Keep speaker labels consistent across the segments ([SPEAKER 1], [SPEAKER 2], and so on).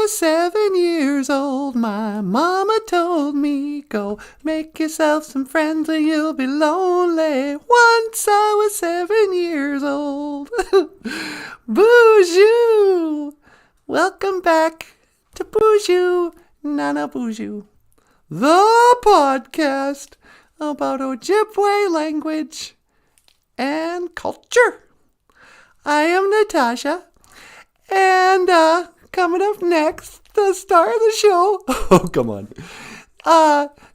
[SPEAKER 1] was 7 years old, my mama told me, go make yourself some friends or you'll be lonely. Once I was 7 years old. Boozhoo! Welcome back to Boozhoo Nanaboozhoo, the podcast about Ojibwe language and culture. I am Natasha, and coming up next, the star of the show. Oh, come on.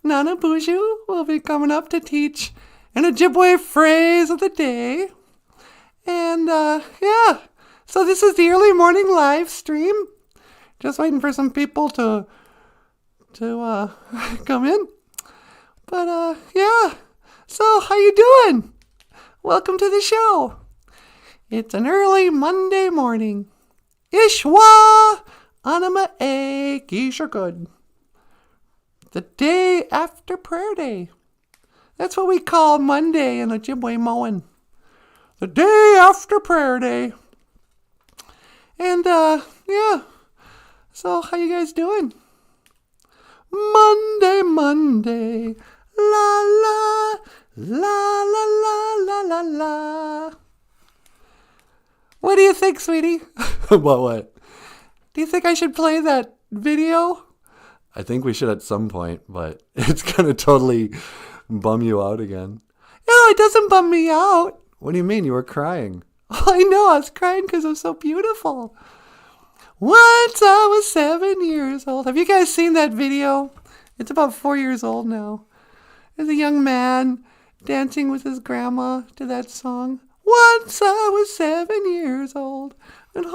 [SPEAKER 1] Nanaboozhoo will be coming up to teach an Ojibwe phrase of the day. And, yeah. So this is the early morning live stream. Just waiting for some people to come in. But, yeah. So, how you doing? Welcome to the show. It's an early Monday morning. Ishwa Anama E Good. The day after prayer day. That's what we call Monday in Ojibwe Moan. The day after prayer day. And, yeah. So, how you guys doing? Monday. La la, la la la la la la. What do you think, sweetie? What? Do you think I should play that video? I think we should at some point, but it's gonna totally bum you out again. No, it doesn't bum me out. What do you mean? You were crying. Oh, I know, I was crying because it was so beautiful. Once I was 7 years old. Have you guys seen that video? It's about 4 years old now. There's a young man dancing with his grandma to that song. Once I was 7 years old. And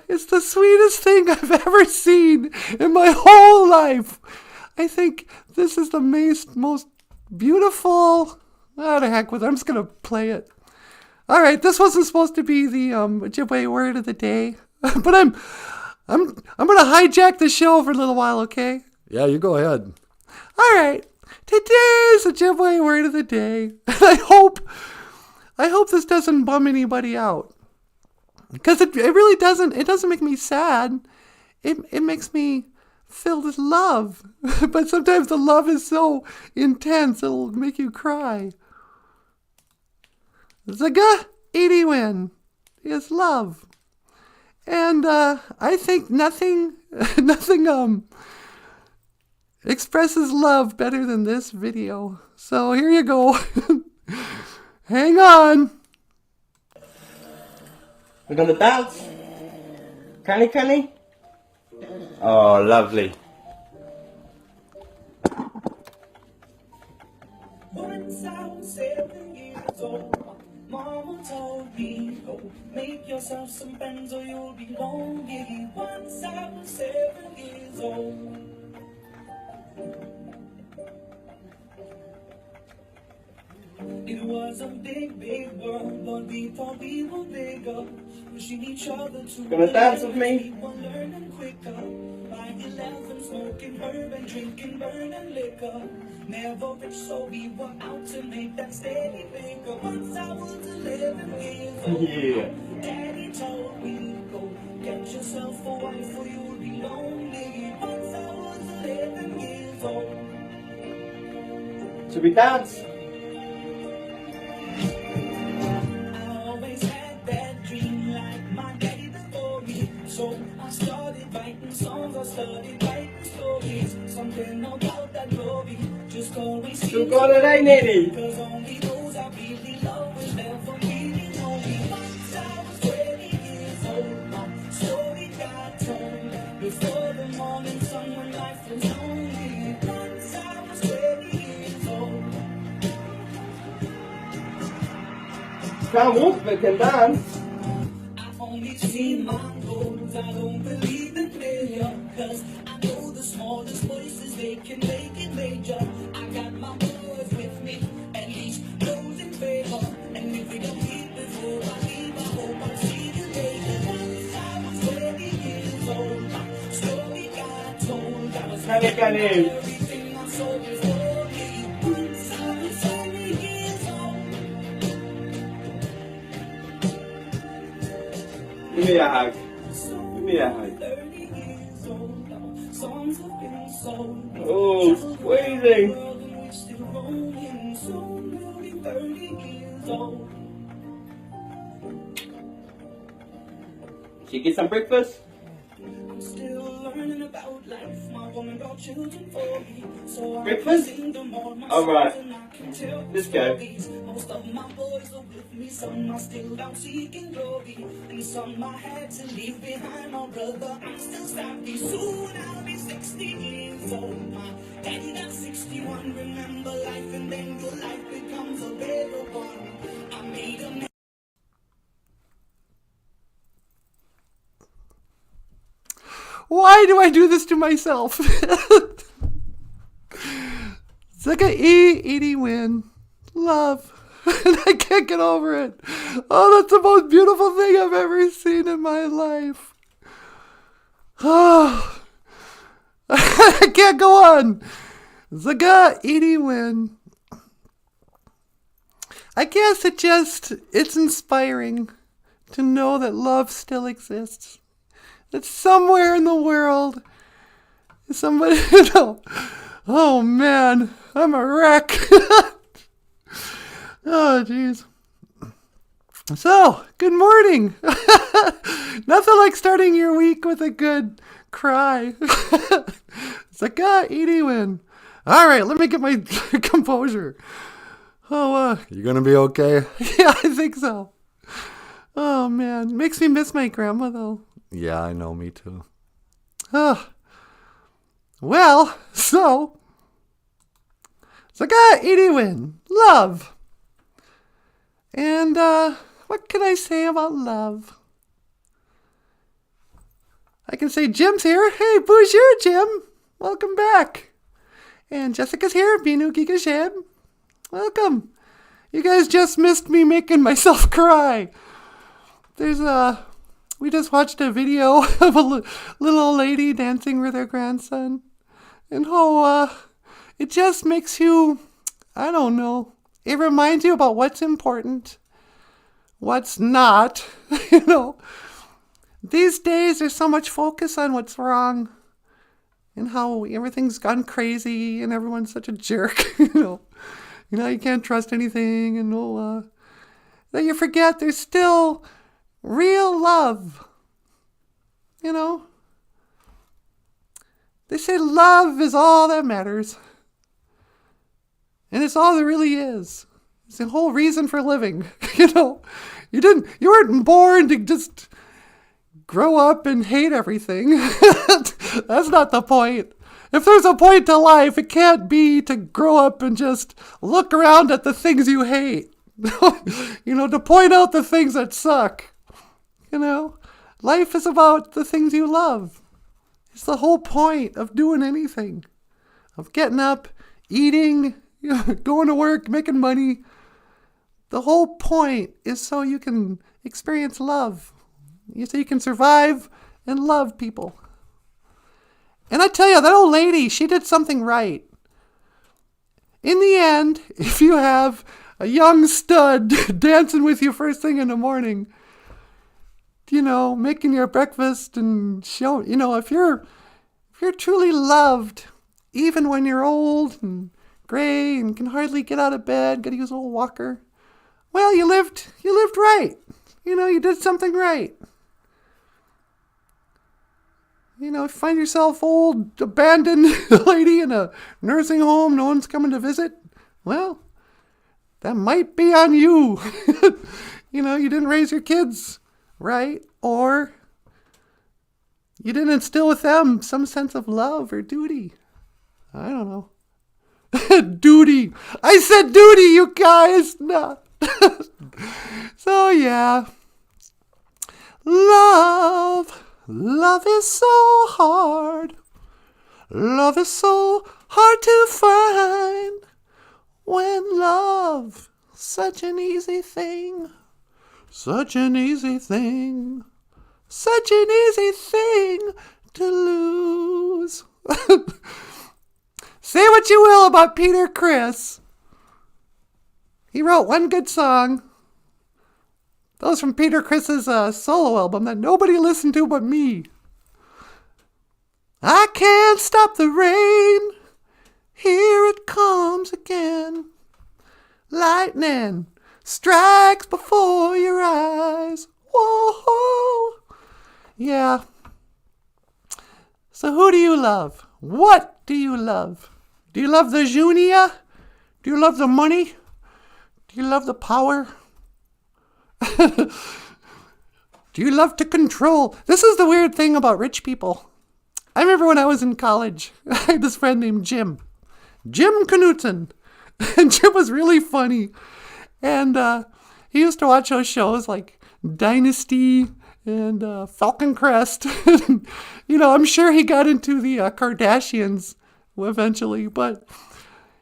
[SPEAKER 1] it's the sweetest thing I've ever seen in my whole life. I think this is the most beautiful. The heck with it. I'm just going to play it. All right, this wasn't supposed to be the Ojibwe word of the day. But I'm going to hijack the show for a little while, okay? Yeah, you go ahead. All right. Today's Ojibwe word of the day. I hope this doesn't bum anybody out. Because it really doesn't. It doesn't make me sad. It makes me filled with love. But sometimes the love is so intense it'll make you cry. Zaga Idiwin is love. And I think nothing expresses love better than this video. So here you go. Hang on.
[SPEAKER 2] We're gonna dance. Kenny? Oh, lovely.
[SPEAKER 3] Once I was 7 years old, Mama told me, go make yourself some friends or you'll be lonely. Once I was 7 years old. It was a big world, but we thought we were bigger. Pushing each other to
[SPEAKER 2] Gonna dance with me?
[SPEAKER 3] We were learning quicker. By 11, smoking herb and drinking burning liquor. Never rich, so we were out to make that steady figure. Once I was 11 years old,
[SPEAKER 2] Yeah.
[SPEAKER 3] Daddy told me, go get yourself a wife or you'll be lonely. Once I was 11 years old.
[SPEAKER 2] Should we dance?
[SPEAKER 3] So I started writing songs, I started writing stories. Something about that glory just always seems
[SPEAKER 2] You got it, ain't it?
[SPEAKER 3] because only those I really love will never really know me. Once I was 20 years old, my story got told. Before the morning sun when life was lonely. Once I was 20 years old.
[SPEAKER 2] Can't walk, but can dance.
[SPEAKER 3] I only see my goals, I don't believe in failure. Cause I know the smallest voices, they can make it major. I got my boys with me, at least those in favor. And if we don't meet before I leave, I hope I'll see you later. Once I was 20 years old, my story got told. I was
[SPEAKER 2] Kenny.
[SPEAKER 3] everything I saw before me. Once I was 20 years old.
[SPEAKER 2] Give me a hug. Give me a hug.
[SPEAKER 3] 30 years old. songs have been sold.
[SPEAKER 2] Oh, squeezing.
[SPEAKER 3] World in which still rolling, so nearly 30 years old.
[SPEAKER 2] She get some breakfast?
[SPEAKER 3] I'm still learning about life. My woman brought children for me, so I
[SPEAKER 2] Breakfast?
[SPEAKER 3] sing them all my
[SPEAKER 2] All right.
[SPEAKER 3] songs and I can tell
[SPEAKER 2] This guy.
[SPEAKER 3] stories. Most of my boys are with me, some are still out seeking glory, and some I had to leave behind. My brother, I'm still savvy. Soon I'll be 60 years old. My daddy got 61. Remember life, and then your life becomes a better one. I made a
[SPEAKER 1] Why do I do this to myself? It's like a Edie win. Love. And I can't get over it. Oh, that's the most beautiful thing I've ever seen in my life. Oh, I can't go on. Zaga Edie win. I guess it's inspiring to know that love still exists. That somewhere in the world, somebody, oh man, I'm a wreck. Oh, jeez. So, good morning. Nothing like starting your week with a good cry. It's like, Edie win. All right, let me get my composure. Oh, you gonna be okay? Yeah, I think so. Oh, man. Makes me miss my grandma, though. Yeah, I know, me too. Well, so, it's like, Edie win. Love. And, what can I say about love? I can say Jim's here. Hey, bonjour, Jim. Welcome back. And Jessica's here. Binu Gigashem. Welcome. You guys just missed me making myself cry. We just watched a video of a little lady dancing with her grandson. And it just makes you, I don't know, it reminds you about what's important, what's not, These days there's so much focus on what's wrong and how everything's gone crazy and everyone's such a jerk, you can't trust anything and that you forget there's still real love, They say love is all that matters. And it's all there really is. It's the whole reason for living, You weren't born to just grow up and hate everything. That's not the point. If there's a point to life, it can't be to grow up and just look around at the things you hate. To point out the things that suck. Life is about the things you love. It's the whole point of doing anything. Of getting up, eating, going to work, making money. The whole point is so you can experience love. So you can survive and love people. And I tell you, that old lady, she did something right. In the end, if you have a young stud dancing with you first thing in the morning, making your breakfast and if you're truly loved, even when you're old and gray and can hardly get out of bed, gotta use a little walker, well, you lived right. You did something right. Find yourself old, abandoned lady in a nursing home, no one's coming to visit. Well, that might be on you. You didn't raise your kids right, or you didn't instill with them some sense of love or duty. I don't know. Duty. I said duty, you guys. No. So, yeah. Love is so hard. Love is so hard to find. When love, such an easy thing. Such an easy thing. Such an easy thing to lose. Say what you will about Peter Criss. He wrote one good song. That was from Peter Criss's solo album that nobody listened to but me. I can't stop the rain. Here it comes again. Lightning strikes before your eyes. Whoa. Yeah. So who do you love? What do you love? Do you love the Junia? Do you love the money? Do you love the power? Do you love to control? This is the weird thing about rich people. I remember when I was in college, I had this friend named Jim Knutson. And Jim was really funny. And he used to watch those shows like Dynasty and Falcon Crest. I'm sure he got into the Kardashians eventually. But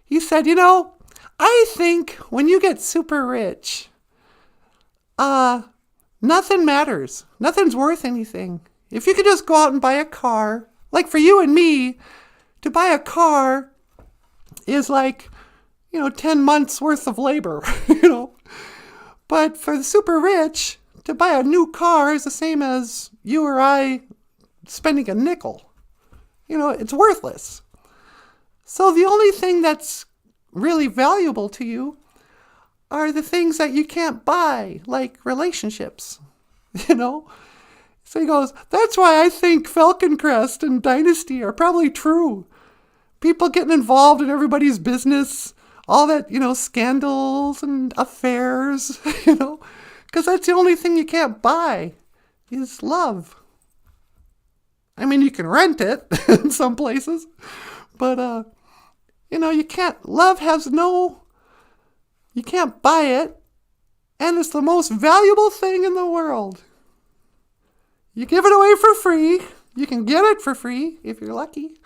[SPEAKER 1] he said, I think when you get super rich, nothing matters. Nothing's worth anything. If you could just go out and buy a car, like for you and me, to buy a car is like, 10 months worth of labor, But for the super rich, to buy a new car is the same as you or I spending a nickel. It's worthless. So the only thing that's really valuable to you are the things that you can't buy, like relationships, So he goes, that's why I think Falcon Crest and Dynasty are probably true. People getting involved in everybody's business, all that, scandals and affairs, because that's the only thing you can't buy is love. I mean, you can rent it in some places, but, you can't, love has you can't buy it, and it's the most valuable thing in the world. You give it away for free. You can get it for free if you're lucky,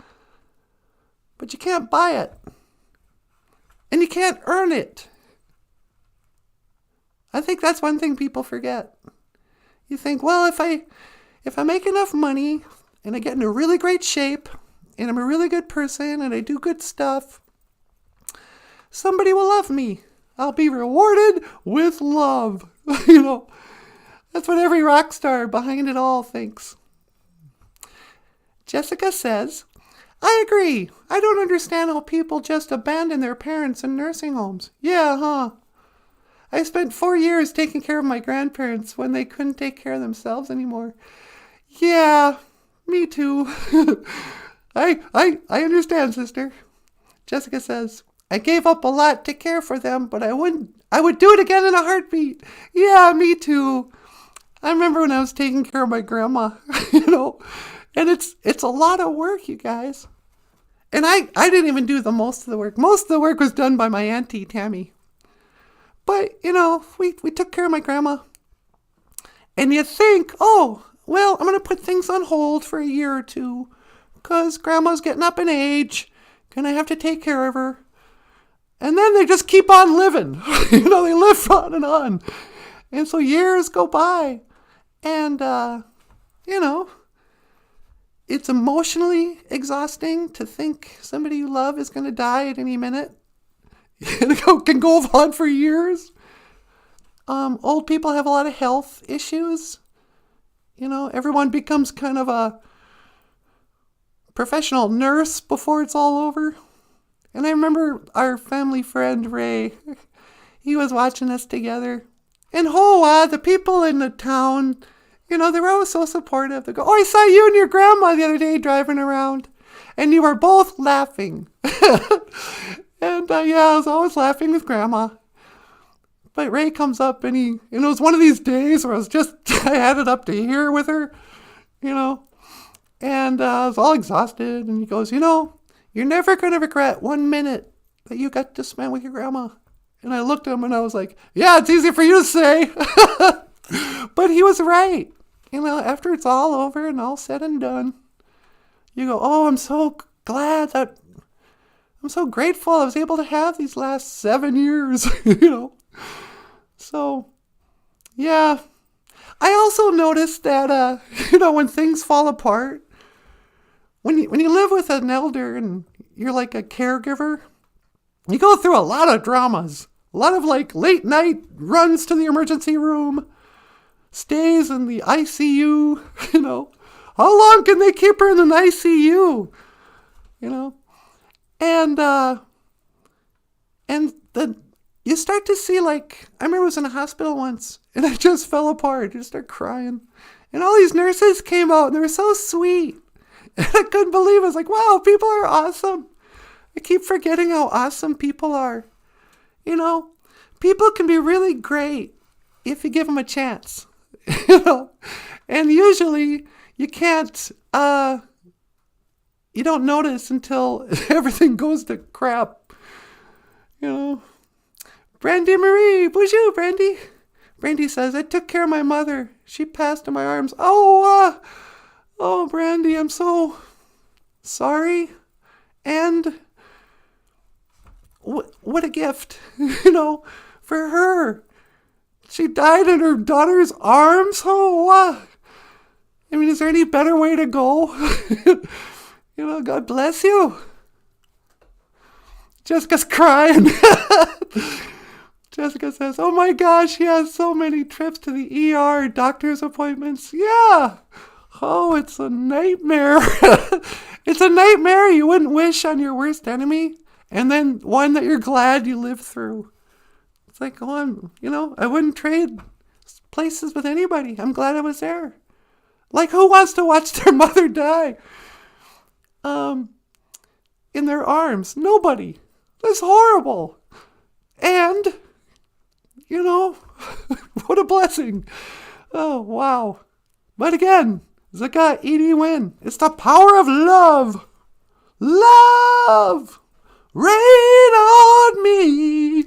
[SPEAKER 1] but you can't buy it. And you can't earn it. I think that's one thing people forget. You think, well, if I make enough money and I get in a really great shape and I'm a really good person and I do good stuff, somebody will love me. I'll be rewarded with love. That's what every rock star behind it all thinks. Jessica says, I agree. I don't understand how people just abandon their parents in nursing homes. Yeah, huh? I spent 4 years taking care of my grandparents when they couldn't take care of themselves anymore. Yeah, me too. I understand, sister. Jessica says, I gave up a lot to care for them, but I would do it again in a heartbeat. Yeah, me too. I remember when I was taking care of my grandma, and it's a lot of work, you guys. And I didn't even do the most of the work. Most of the work was done by my auntie, Tammy. But, we took care of my grandma. And you think, oh, well, I'm going to put things on hold for a year or two because grandma's getting up in age. Going to have to take care of her. And then they just keep on living. They live on and on. And so years go by. And, it's emotionally exhausting to think somebody you love is going to die at any minute. It can go on for years. Old people have a lot of health issues. Everyone becomes kind of a professional nurse before it's all over. And I remember our family friend, Ray, he was watching us together. And the people in the town, they were always so supportive. They go, oh, I saw you and your grandma the other day driving around. And you were both laughing. And I was always laughing with grandma. But Ray comes up and it was one of these days where I had it up to here with her, And I was all exhausted. And he goes, you're never going to regret 1 minute that you got to spend with your grandma. And I looked at him and I was like, yeah, it's easy for you to say. But he was right. After it's all over and all said and done, you go, oh, I'm so glad I'm so grateful I was able to have these last 7 years, So, yeah. I also noticed that, when things fall apart, when you live with an elder and you're like a caregiver, you go through a lot of dramas. A lot of late night runs to the emergency room, stays in the ICU, How long can they keep her in an ICU? You know? And then you start to see, like, I remember I was in a hospital once, and I just fell apart. I just started crying. And all these nurses came out, and they were so sweet. And I couldn't believe it. I was like, wow, people are awesome. I keep forgetting how awesome people are. You know, people can be really great if you give them a chance. You know, and usually you can't, you don't notice until everything goes to crap. You know, Brandy Marie, Boozhoo, Brandy. Brandy says, I took care of my mother. She passed in my arms. Oh, Brandy, I'm so sorry. And what a gift, you know, for her. She died in her daughter's arms. Oh, I mean, is there any better way to go? You know, God bless you. Jessica's crying. Jessica says, oh my gosh, he has so many trips to the ER, doctor's appointments. Yeah. Oh, it's a nightmare. It's a nightmare you wouldn't wish on your worst enemy. And then one that you're glad you lived through. It's like, I wouldn't trade places with anybody. I'm glad I was there. Like, who wants to watch their mother die? In their arms? Nobody. That's horrible. And, what a blessing. Oh, wow. But again, Zaka Edie win. It's the power of love. Love! Rain on me.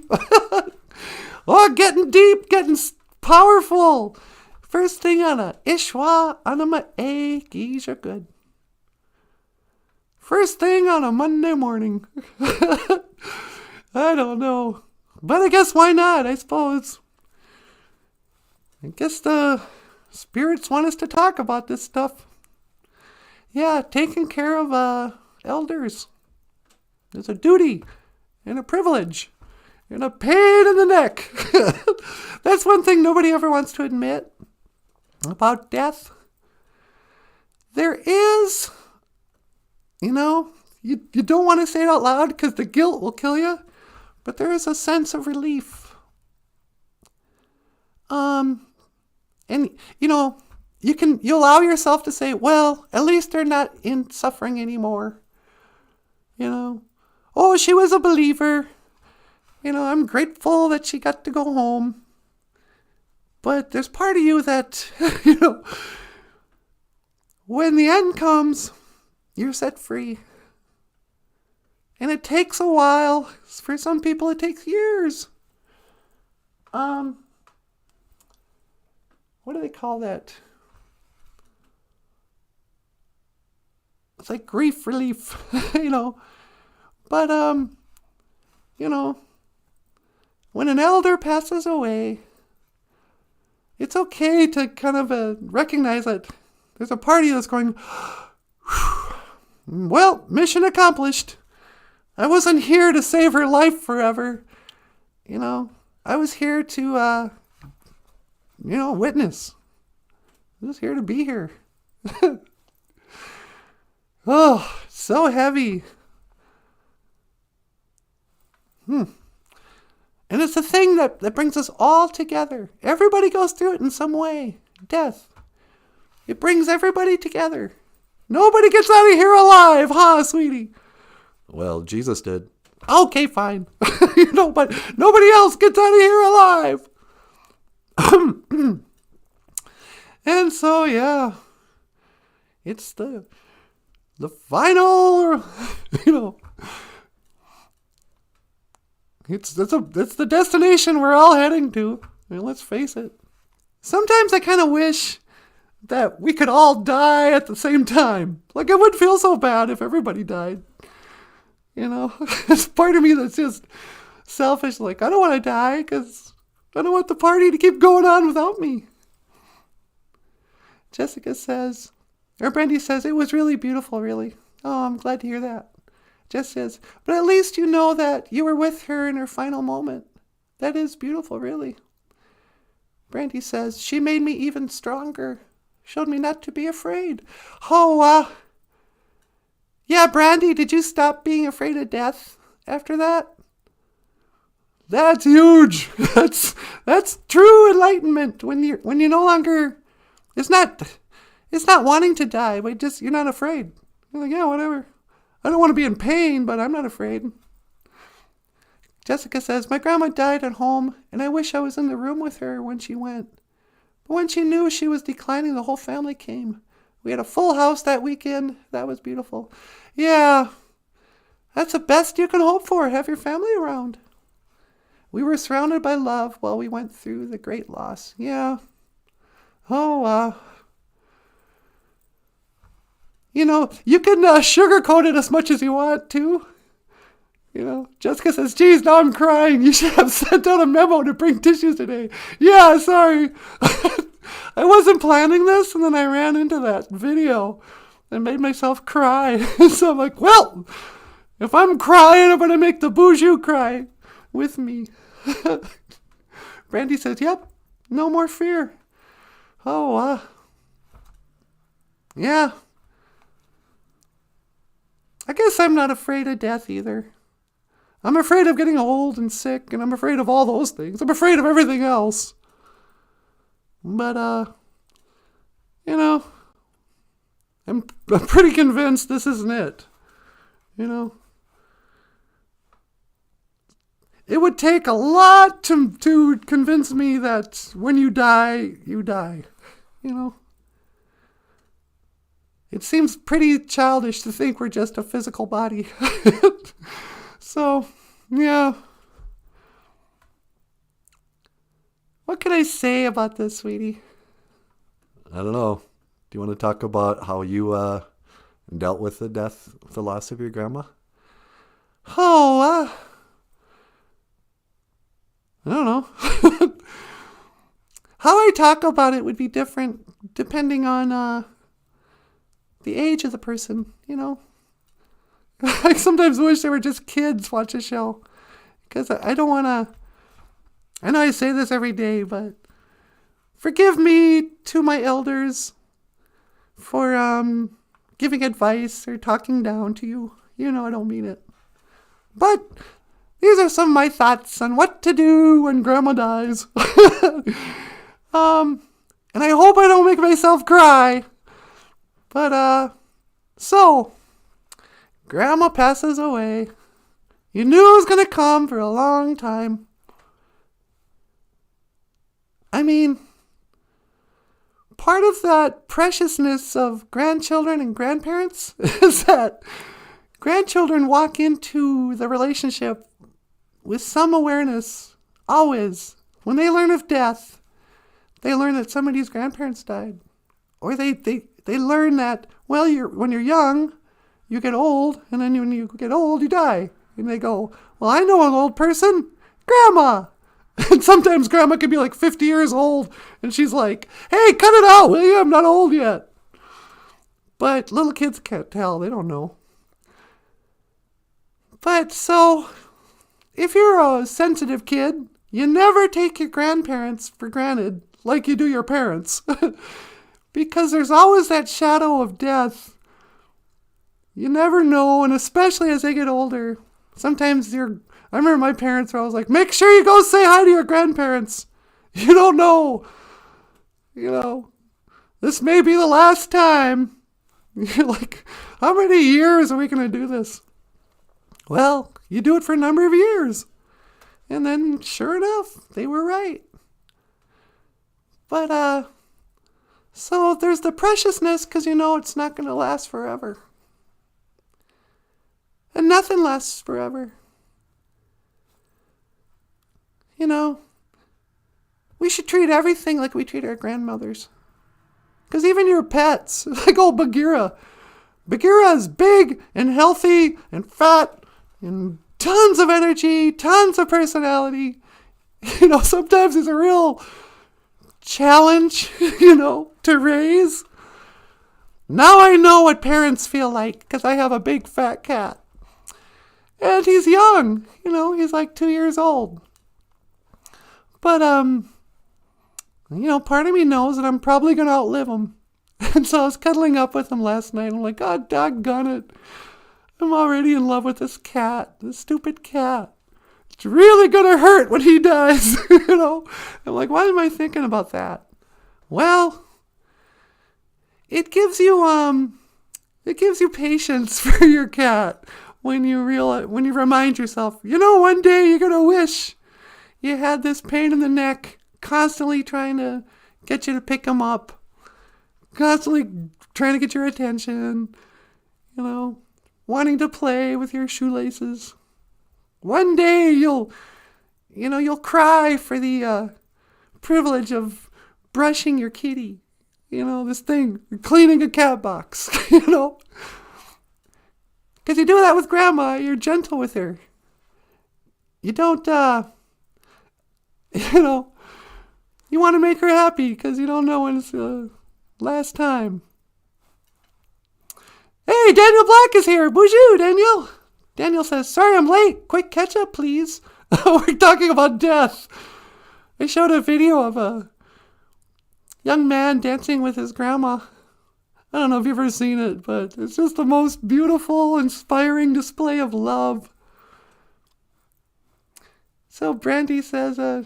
[SPEAKER 1] Oh, getting deep, getting powerful. First thing on a Ishwa, anama a geez, you're good. First thing on a Monday morning. I don't know. But I guess why not, I suppose. I guess the spirits want us to talk about this stuff. Yeah, taking care of elders. It's a duty and a privilege and a pain in the neck. That's one thing nobody ever wants to admit about death. There is, you don't want to say it out loud because the guilt will kill you, but there is a sense of relief. And you allow yourself to say, well, at least they're not in suffering anymore. Oh, she was a believer. I'm grateful that she got to go home. But there's part of you that, when the end comes, you're set free. And it takes a while. For some people, it takes years. What do they call that? It's like grief relief, But, when an elder passes away, it's okay to kind of recognize that there's a party that's going, well, mission accomplished. I wasn't here to save her life forever. I was here to, witness. I was here to be here. Oh, so heavy. And it's a thing that brings us all together. Everybody goes through it in some way. Death. It brings everybody together. Nobody gets out of here alive, huh, sweetie? Well, Jesus did. Okay, fine. But nobody else gets out of here alive. And so, yeah. It's the final, It's the destination we're all heading to. Let's face it. Sometimes I kind of wish that we could all die at the same time. Like, it would feel so bad if everybody died. There's part of me that's just selfish. Like, I don't want to die because I don't want the party to keep going on without me. Brandy says, it was really beautiful, really. Oh, I'm glad to hear that. Jess says, but at least you know that you were with her in her final moment. That is beautiful, really. Brandy says, she made me even stronger. showed me not to be afraid. Oh, yeah, Brandy, did you stop being afraid of death after that? That's huge. That's true enlightenment when you no longer, it's not wanting to die, but just you're not afraid. You're like, yeah, whatever. I don't want to be in pain, but I'm not afraid. Jessica says, my grandma died at home, and I wish I was in the room with her when she went. But when she knew she was declining, the whole family came. We had a full house that weekend. That was beautiful. Yeah, that's the best you can hope for. Have your family around. We were surrounded by love while we went through the great loss. Yeah. Oh, you can sugarcoat it as much as you want to. Jessica says, geez, now I'm crying. You should have sent out a memo to bring tissues today. Yeah, sorry. I wasn't planning this, and then I ran into that video and made myself cry. So I'm like, well, if I'm crying, I'm going to make the Boozhoo cry with me. Brandy says, yep, no more fear. Oh, yeah. I guess I'm not afraid of death either. I'm afraid of getting old and sick, and I'm afraid of all those things. I'm afraid of everything else. But, I'm pretty convinced this isn't it. It would take a lot to convince me that when you die, you die. It seems pretty childish to think we're just a physical body. So, yeah. What can I say about this, sweetie?
[SPEAKER 4] I don't know. Do you want to talk about how you dealt with the loss of your grandma?
[SPEAKER 1] Oh, I don't know. How I talk about it would be different depending on the age of the person, I sometimes wish they were just kids watch a show. Because I don't want to... I know I say this every day, but... Forgive me to my elders for giving advice or talking down to you. I don't mean it. But these are some of my thoughts on what to do when grandma dies. And I hope I don't make myself cry. But, so... Grandma passes away. You knew it was going to come for a long time. I mean, part of that preciousness of grandchildren and grandparents is that grandchildren walk into the relationship with some awareness, always. When they learn of death, they learn that somebody's grandparents died. Or they learn that, well, when you're young, you get old, and then when you get old, you die. And they go, well, I know an old person, Grandma. And sometimes Grandma can be like 50 years old, and she's like, hey, cut it out, will you? I'm not old yet. But little kids can't tell. They don't know. But so, if you're a sensitive kid, you never take your grandparents for granted like you do your parents. Because there's always that shadow of death. You never know, and especially as they get older. Sometimes I remember my parents were always like, make sure you go say hi to your grandparents. You don't know. This may be the last time. You're like, how many years are we going to do this? Well, you do it for a number of years. And then, sure enough, they were right. But, so there's the preciousness because it's not going to last forever. And nothing lasts forever. We should treat everything like we treat our grandmothers. Because even your pets, like old Bagheera. Bagheera is big and healthy and fat and tons of energy, tons of personality. Sometimes it's a real challenge, to raise. Now I know what parents feel like because I have a big fat cat. And he's young, he's like 2 years old. But, part of me knows that I'm probably going to outlive him. And so I was cuddling up with him last night. I'm like, God doggone it. I'm already in love with this cat, this stupid cat. It's really going to hurt when he dies, you know? I'm like, why am I thinking about that? Well, it gives you patience for your cat when you remind yourself, one day you're going to wish you had this pain in the neck constantly trying to get you to pick him up, constantly trying to get your attention, wanting to play with your shoelaces. One day you'll cry for the privilege of brushing your kitty. This thing, cleaning a cat box, Because you do that with grandma, you're gentle with her. You don't, you want to make her happy because you don't know when it's the last time. Hey, Daniel Black is here. Boozhoo, Daniel. Daniel says, sorry I'm late. Quick catch up, please. We're talking about death. I showed a video of a young man dancing with his grandma. I don't know if you've ever seen it, but it's just the most beautiful, inspiring display of love. So Brandy says, oh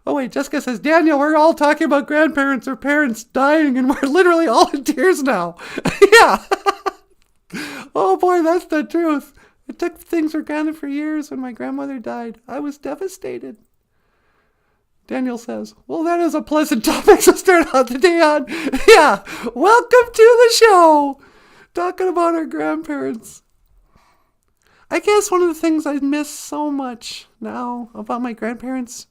[SPEAKER 1] wait, Jessica says, Daniel, we're all talking about grandparents or parents dying and we're literally all in tears now. Yeah. Oh boy, that's the truth. I took things for granted for years when my grandmother died. I was devastated. Daniel says, well, that is a pleasant topic to start out the day on. Yeah, welcome to the show. Talking about our grandparents. I guess one of the things I miss so much now about my grandparents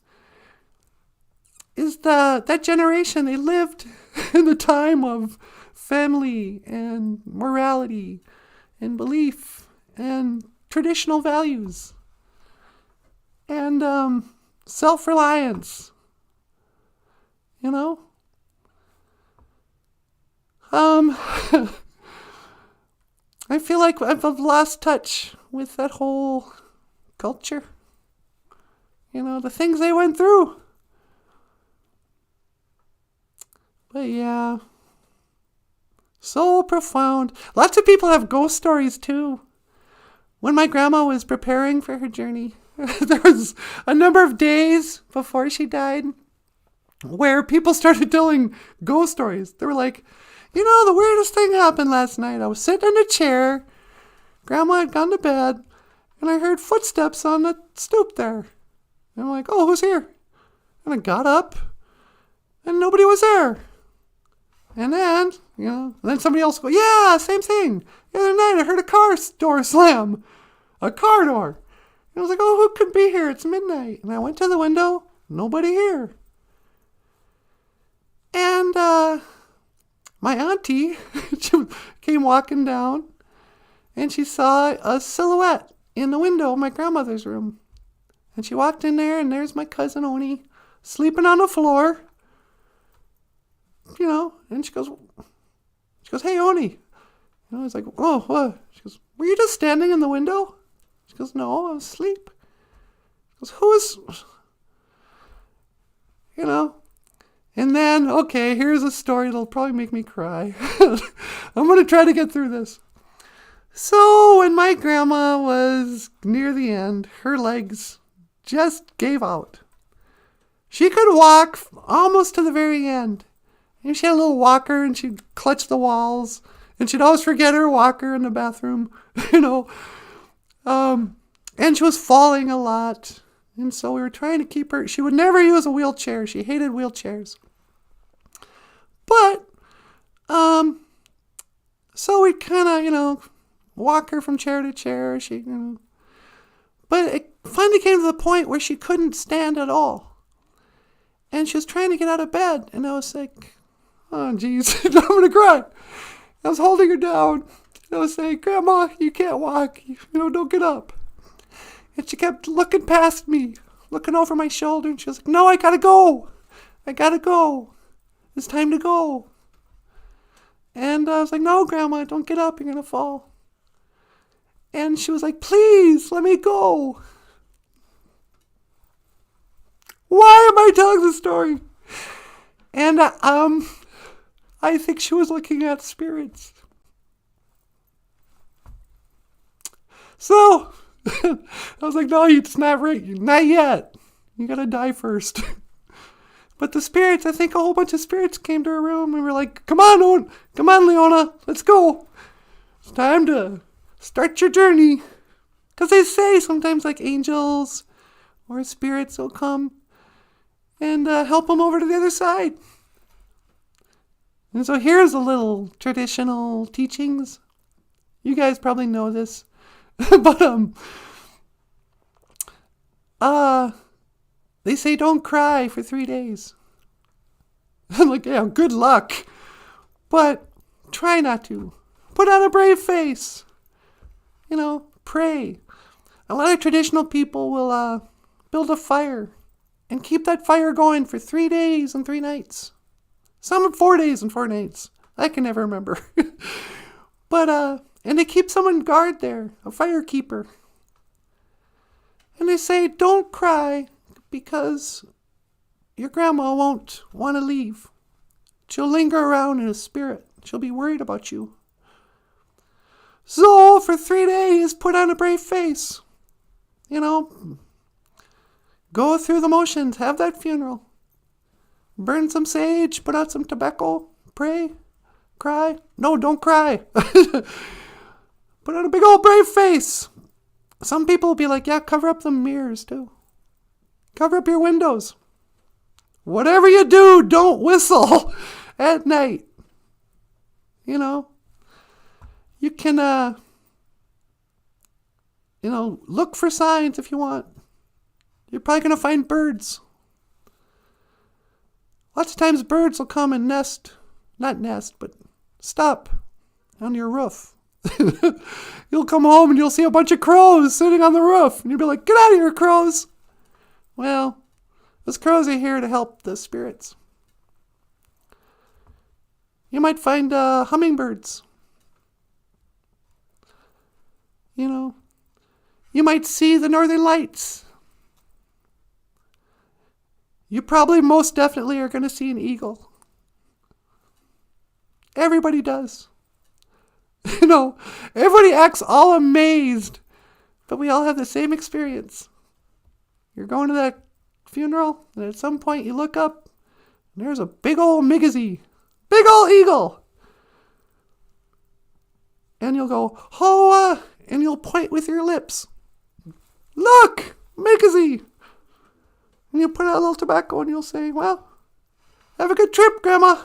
[SPEAKER 1] is that generation. They lived in the time of family and morality and belief and traditional values and self-reliance. I feel like I've lost touch with that whole culture. The things they went through. But yeah, so profound. Lots of people have ghost stories too. When my grandma was preparing for her journey, there was a number of days before she died where people started telling ghost stories. They were like, the weirdest thing happened last night. I was sitting in a chair. Grandma had gone to bed, and I heard footsteps on the stoop there. And I'm like, oh, who's here? And I got up, and nobody was there. And then, then somebody else goes, yeah, same thing. The other night I heard a car door slam. A car door. And I was like, oh, who could be here? It's midnight. And I went to the window. Nobody here. And my auntie she came walking down, and she saw a silhouette in the window of my grandmother's room. And she walked in there, and there's my cousin Oni sleeping on the floor. And she goes, hey, Oni. I was like, oh, what? She goes, were you just standing in the window? She goes, no, I was asleep. She goes, who is, And then, okay, here's a story that'll probably make me cry. I'm going to try to get through this. So when my grandma was near the end, her legs just gave out. She could walk almost to the very end. And she had a little walker, and she'd clutch the walls, and she'd always forget her walker in the bathroom, and she was falling a lot. And so we were trying to keep her. She would never use a wheelchair. She hated wheelchairs. But, so we'd kind of, walk her from chair to chair. But it finally came to the point where she couldn't stand at all. And she was trying to get out of bed. And I was like, oh, geez, I'm going to cry. I was holding her down. And I was saying, Grandma, you can't walk. Don't get up. And she kept looking past me, looking over my shoulder. And she was like, no, I got to go. I got to go. It's time to go. And I was like, no, Grandma, don't get up. You're going to fall. And she was like, please, let me go. Why am I telling this story? And I think she was looking at spirits. So, I was like, no, it's not right. Not yet. You gotta die first. But the spirits, I think a whole bunch of spirits came to her room and were like, come on, Leona, let's go. It's time to start your journey. Because they say sometimes like angels or spirits will come and help them over to the other side. And so here's a little traditional teachings. You guys probably know this. But they say don't cry for 3 days. I'm like, yeah, good luck. But try not to. Put on a brave face. Pray. A lot of traditional people will build a fire and keep that fire going for 3 days and 3 nights. Some 4 days and 4 nights. I can never remember. But, and they keep someone guard there, a firekeeper. And they say, don't cry because your grandma won't want to leave. She'll linger around in a spirit. She'll be worried about you. So, for 3 days, put on a brave face. Go through the motions. Have that funeral. Burn some sage. Put out some tobacco. Pray. Cry. No, don't cry. Put on a big old brave face. Some people will be like, yeah, cover up the mirrors too. Cover up your windows. Whatever you do, don't whistle at night. You can, look for signs if you want. You're probably going to find birds. Lots of times birds will come and but stop on your roof. You'll come home and you'll see a bunch of crows sitting on the roof. And you'll be like, get out of here, crows. Well, those crows are here to help the spirits. You might find hummingbirds. You might see the northern lights. You probably most definitely are going to see an eagle. Everybody does. Everybody acts all amazed, but we all have the same experience. You're going to that funeral, and at some point you look up, and there's a big old migazy, big old eagle. And you'll go, hoa, and you'll point with your lips. Look, migazy. And you'll put out a little tobacco, and you'll say, well, have a good trip, Grandma.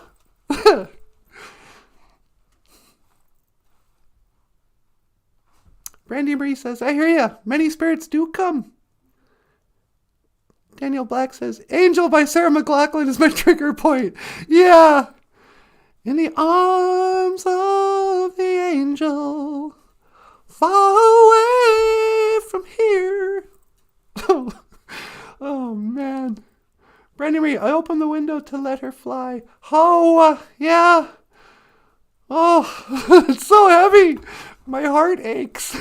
[SPEAKER 1] Brandy Marie says, I hear ya. Many spirits do come. Daniel Black says, Angel by Sarah McLachlan is my trigger point. Yeah. In the arms of the angel, far away from here. Oh, man. Brandy Marie, I opened the window to let her fly. Oh, yeah. Oh, it's so heavy. My heart aches.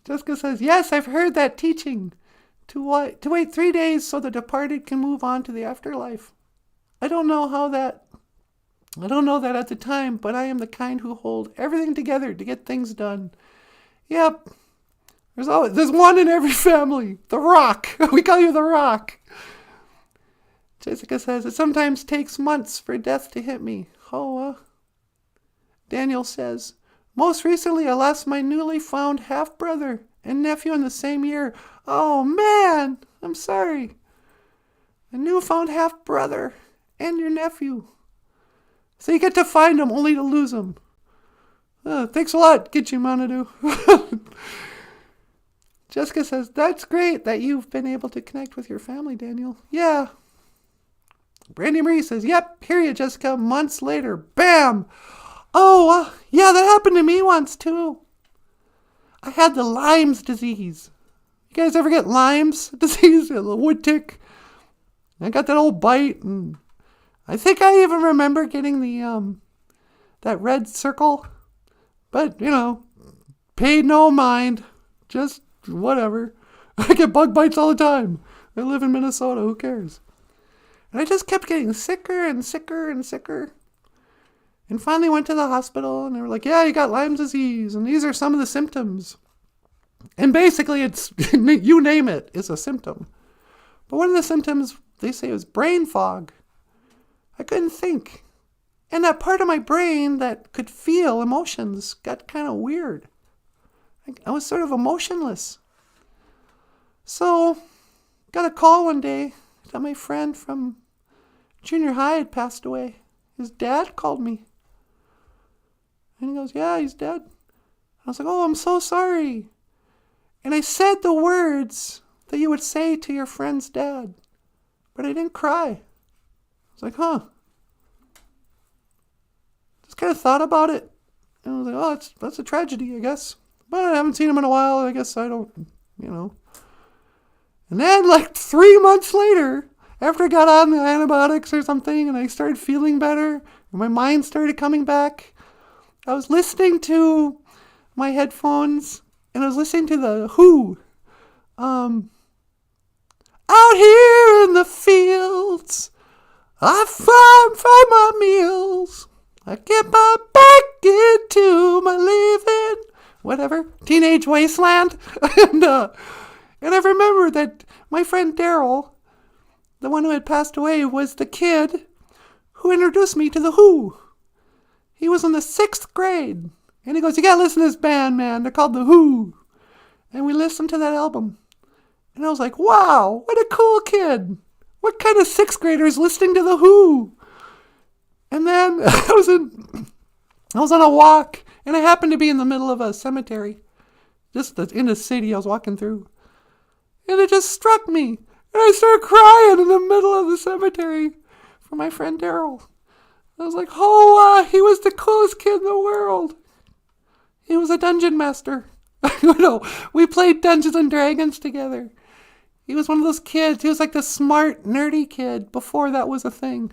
[SPEAKER 1] Jessica says, yes, I've heard that teaching. To wait 3 days so the departed can move on to the afterlife. I don't know that at the time, but I am the kind who hold everything together to get things done. Yep. There's one in every family. The Rock. We call you the Rock. Jessica says, it sometimes takes months for death to hit me. Oh, Daniel says, most recently I lost my newly found half-brother and nephew in the same year. Oh, man, I'm sorry. A newfound half-brother and your nephew. So you get to find them only to lose them. Thanks a lot, Gitchi Manadu. Jessica says, that's great that you've been able to connect with your family, Daniel. Yeah. Brandy Marie says, yep, hear you, Jessica. Months later, bam. Oh, yeah, that happened to me once, too. I had the Lyme's disease. You guys ever get Lyme's disease? The wood tick. I got that old bite, and I think I even remember getting the, that red circle. But, paid no mind. Just whatever. I get bug bites all the time. I live in Minnesota. Who cares? And I just kept getting sicker and sicker and sicker. And finally went to the hospital and they were like, yeah, you got Lyme's disease. And these are some of the symptoms. And basically it's, you name it, is a symptom. But one of the symptoms, they say, was brain fog. I couldn't think. And that part of my brain that could feel emotions got kind of weird. I was sort of emotionless. So, got a call one day that my friend from junior high had passed away. His dad called me. And he goes, yeah, he's dead. I was like, oh, I'm so sorry. And I said the words that you would say to your friend's dad. But I didn't cry. I was like, huh. Just kind of thought about it. And I was like, oh, that's a tragedy, I guess. But I haven't seen him in a while. I guess I don't, And then like 3 months later, after I got on the antibiotics or something and I started feeling better, and my mind started coming back, I was listening to my headphones and I was listening to the Who. Out here in the fields, I find my meals. I get my back into my living, whatever, teenage wasteland. And I remember that my friend Daryl, the one who had passed away, was the kid who introduced me to the Who. He was in the 6th grade. And he goes, you gotta listen to this band, man. They're called the Who. And we listened to that album. And I was like, wow, what a cool kid. What kind of 6th grader is listening to the Who? And then I was on a walk, and I happened to be in the middle of a cemetery. Just in the city I was walking through. And it just struck me. And I started crying in the middle of the cemetery for my friend Daryl. I was like, oh, he was the coolest kid in the world. He was a dungeon master. We played Dungeons and Dragons together. He was one of those kids. He was like the smart, nerdy kid before that was a thing.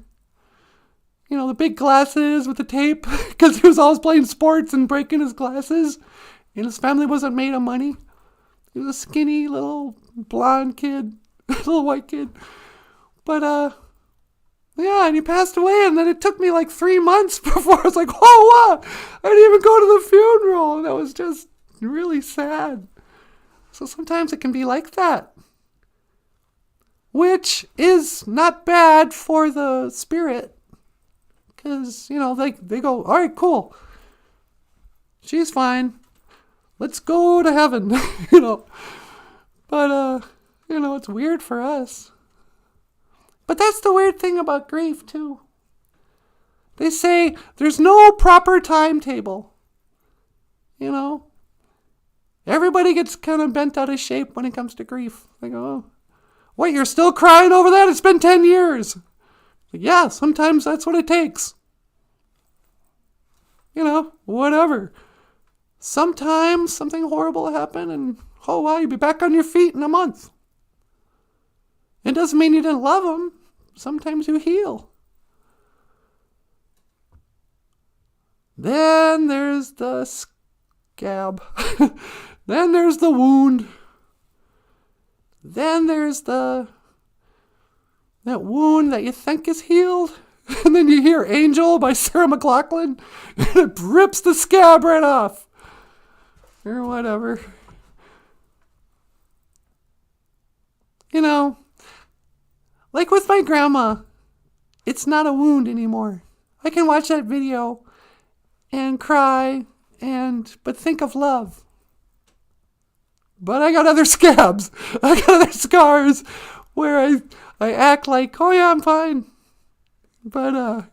[SPEAKER 1] The big glasses with the tape, because he was always playing sports and breaking his glasses. And his family wasn't made of money. He was a skinny little blonde kid, little white kid. But, yeah, and he passed away, and then it took me like 3 months before I was like, oh, what? I didn't even go to the funeral. And that was just really sad. So sometimes it can be like that. Which is not bad for the spirit. Because, they go, all right, cool. She's fine. Let's go to heaven, But, it's weird for us. But that's the weird thing about grief, too. They say there's no proper timetable. Everybody gets kind of bent out of shape when it comes to grief. They go, oh, what, you're still crying over that? It's been 10 years. Yeah, sometimes that's what it takes. Whatever. Sometimes something horrible will happen and, oh, wow, you'll be back on your feet in a month. It doesn't mean you didn't love them. Sometimes you heal. Then there's the scab. Then there's the wound. Then there's that wound that you think is healed. And then you hear Angel by Sarah McLachlan. And it rips the scab right off. Or whatever. Like with my grandma, it's not a wound anymore. I can watch that video and cry but think of love. But I got other scabs. I got other scars where I act like, oh yeah, I'm fine. But,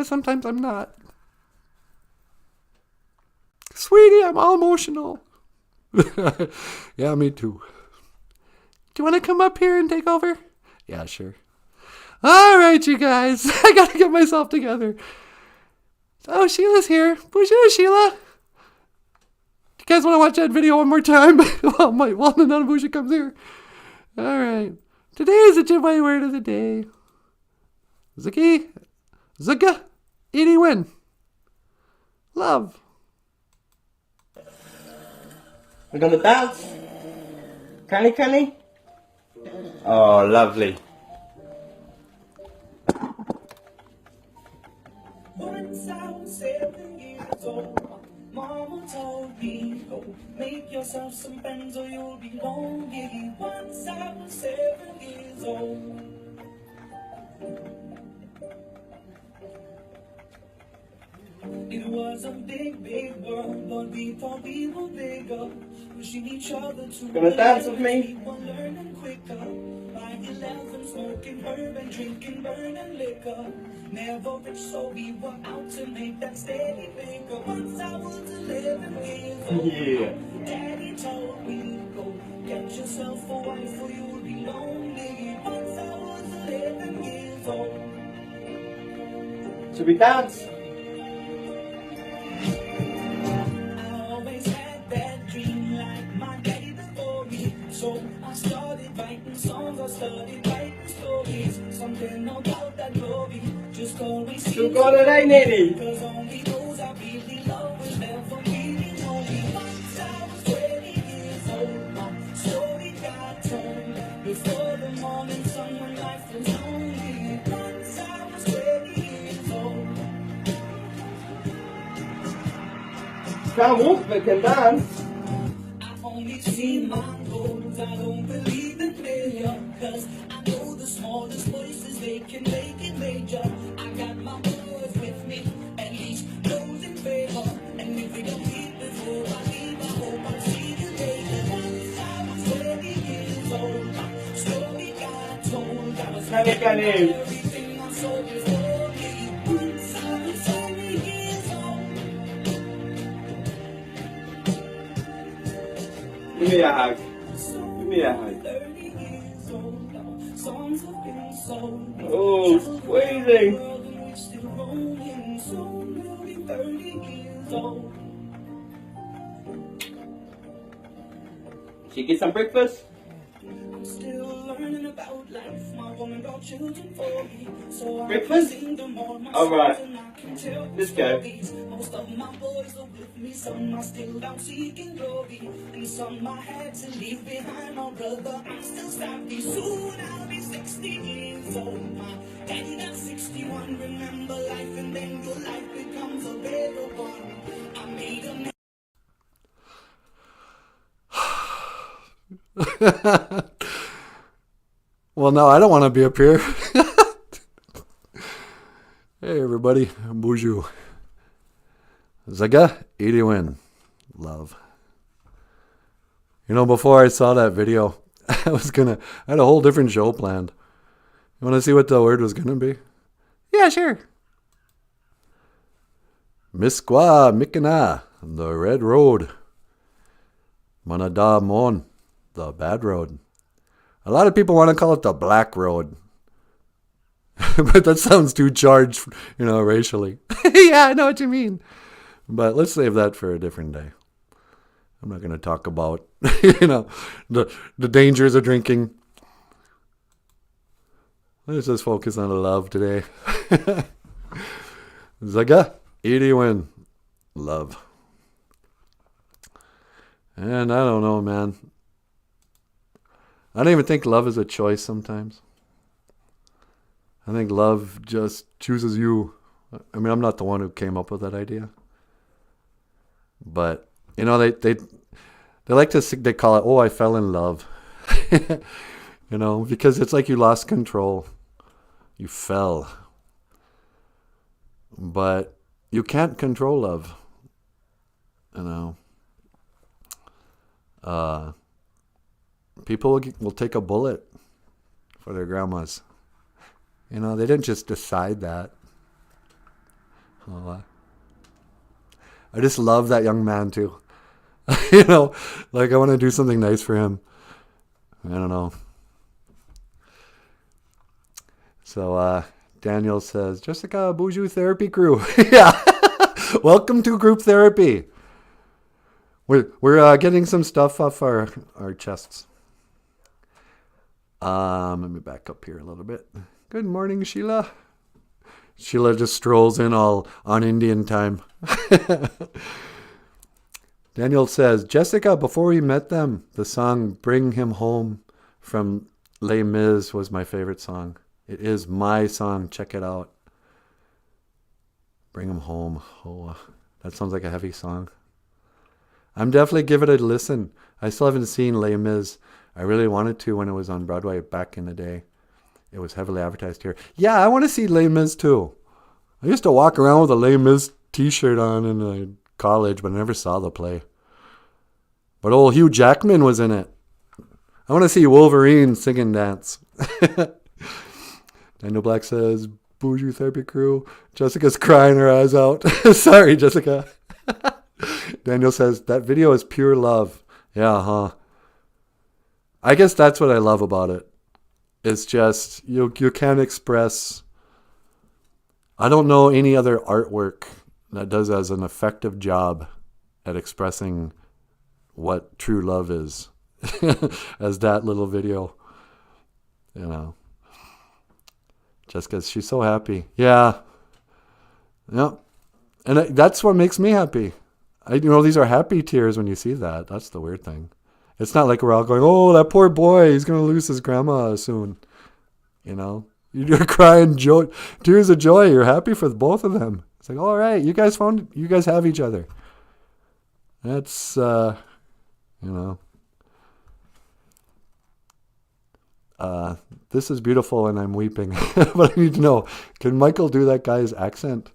[SPEAKER 1] sometimes I'm not. Sweetie, I'm all emotional.
[SPEAKER 4] Yeah, me too.
[SPEAKER 1] Do you want to come up here and take over?
[SPEAKER 4] Yeah, sure.
[SPEAKER 1] All right, you guys. I got to get myself together. Oh, Sheila's here. Boozhoo, Sheila. Do you guys want to watch that video one more time? while the Nanaboozhoo comes here. All right. Today is the Ojibwe word of the day. Ziggy. Zugga.
[SPEAKER 4] Edie win. Love.
[SPEAKER 2] We're gonna dance. Canny? Oh, lovely.
[SPEAKER 3] Once I was 7 years old, Mama told me, go make yourself some friends or you'll be lonely. Once I was 7 years old. It was a big, big world, but we thought we were bigger. Wishing each other to
[SPEAKER 2] Gonna dance with me?
[SPEAKER 3] we were learning quicker. By 11, smoking herb and drinking burning liquor. Never rich, so we were out to make that steady figure. Once I was 11 years old,
[SPEAKER 2] Yeah.
[SPEAKER 3] Daddy told me, go get yourself a wife or you'll be lonely. Once I was 11 years old.
[SPEAKER 2] Should we dance?
[SPEAKER 3] I always had that dream like my daddy before me. So I started writing songs, I started writing stories. Something about that glory just always
[SPEAKER 2] Still
[SPEAKER 3] seems
[SPEAKER 2] got it, ain't it?
[SPEAKER 3] because only those I really love will never really know me. Once I was 20 years old, my story got told. Before the morning sun when life was lonely. Once I was 20 years old.
[SPEAKER 2] Can't walk but can dance.
[SPEAKER 3] I only see my goals, I don't believe in failure. Cause I know the smallest voices, they can make it major. I got my boys with me, at least those in favor. And if we don't meet before I leave, I hope I'll see you later. Once I was 20 years old, my story got told. I was
[SPEAKER 2] Canny.
[SPEAKER 3] everything I saw before me. Once I was 20 years old.
[SPEAKER 2] Give me a hug. Give me a hug.
[SPEAKER 3] 30 years old, our songs have been sold.
[SPEAKER 2] Oh, squeezing.
[SPEAKER 3] World and we're still rolling, soon we'll be 30 years old.
[SPEAKER 2] Should you get some breakfast?
[SPEAKER 3] I'm still learning about life. My woman brought children for me, so I
[SPEAKER 2] Breakfast?
[SPEAKER 3] sing them all my
[SPEAKER 2] All right.
[SPEAKER 3] songs and I can tell
[SPEAKER 2] Let's
[SPEAKER 3] the
[SPEAKER 2] go.
[SPEAKER 3] stories. Most of my boys are with me, some are still out seeking glory, and some I had to leave behind. My brother, I'm still savvy. Soon I'll be 60 years old. My daddy got 61. Remember life, and then your life becomes a better one. I made a
[SPEAKER 4] Well, no, I don't want to be up here. Hey, everybody. Boozhoo. Zaga, Edie win. Love. You know, before I saw that video, I had a whole different show planned. You want to see what the word was going to be? Yeah, sure. Miskwa Mikina, the red road. Manada Mon, the bad road. A lot of people want to call it the black road. But that sounds too charged, racially. Yeah, I know what you mean. But let's save that for a different day. I'm not going to talk about, the dangers of drinking. Let's just focus on the love today. Zaga, Edie win. Love. And I don't know, man. I don't even think love is a choice sometimes. I think love just chooses you. I mean, I'm not the one who came up with that idea. But, they like to, they call it, oh, I fell in love. Because it's like you lost control. You fell. But you can't control love. People will take a bullet for their grandmas. They didn't just decide that. I just love that young man too. I want to do something nice for him. I don't know. So Daniel says, Jessica, Boozhoo therapy crew. Yeah. Welcome to group therapy. We're getting some stuff off our chests. Let me back up here a little bit. Good morning, Sheila. Sheila just strolls in all on Indian time. Daniel says, Jessica, before we met them, the song Bring Him Home from Les Mis was my favorite song. It is my song. Check it out. Bring Him Home. Oh, that sounds like a heavy song. I'm definitely give it a listen. I still haven't seen Les Mis. I really wanted to when it was on Broadway back in the day. It was heavily advertised here. Yeah, I want to see Les Mis too. I used to walk around with a Les Mis t-shirt on in college, but I never saw the play. But old Hugh Jackman was in it. I want to see Wolverine sing and dance. Daniel Black says, Boozhoo Therapy Crew. Jessica's crying her eyes out. Sorry, Jessica. Daniel says, that video is pure love. Yeah, huh? I guess that's what I love about it. It's just, you can't express... I don't know any other artwork that does as an effective job at expressing what true love is as that little video. You know. Just because she's so happy. Yeah. Yep. And that's what makes me happy. These are happy tears when you see that. That's the weird thing. It's not like we're all going, oh, that poor boy, he's going to lose his grandma soon. You know? You're crying tears of joy. You're happy for both of them. It's like, all right, you guys have each other. That's, this is beautiful and I'm weeping. But I need to know, can Michael do that guy's accent?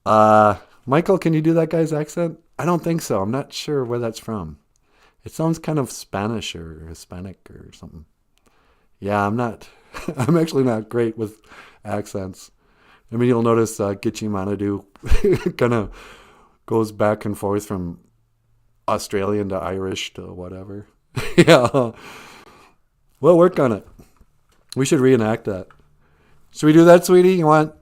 [SPEAKER 4] Michael, can you do that guy's accent? I don't think so. I'm not sure where that's from. It sounds kind of Spanish or Hispanic or something. Yeah, I'm actually not great with accents. I mean, you'll notice Gitchi Manadu kind of goes back and forth from Australian to Irish to whatever. Yeah. We'll work on it. We should reenact that. Should we do that, sweetie? You want?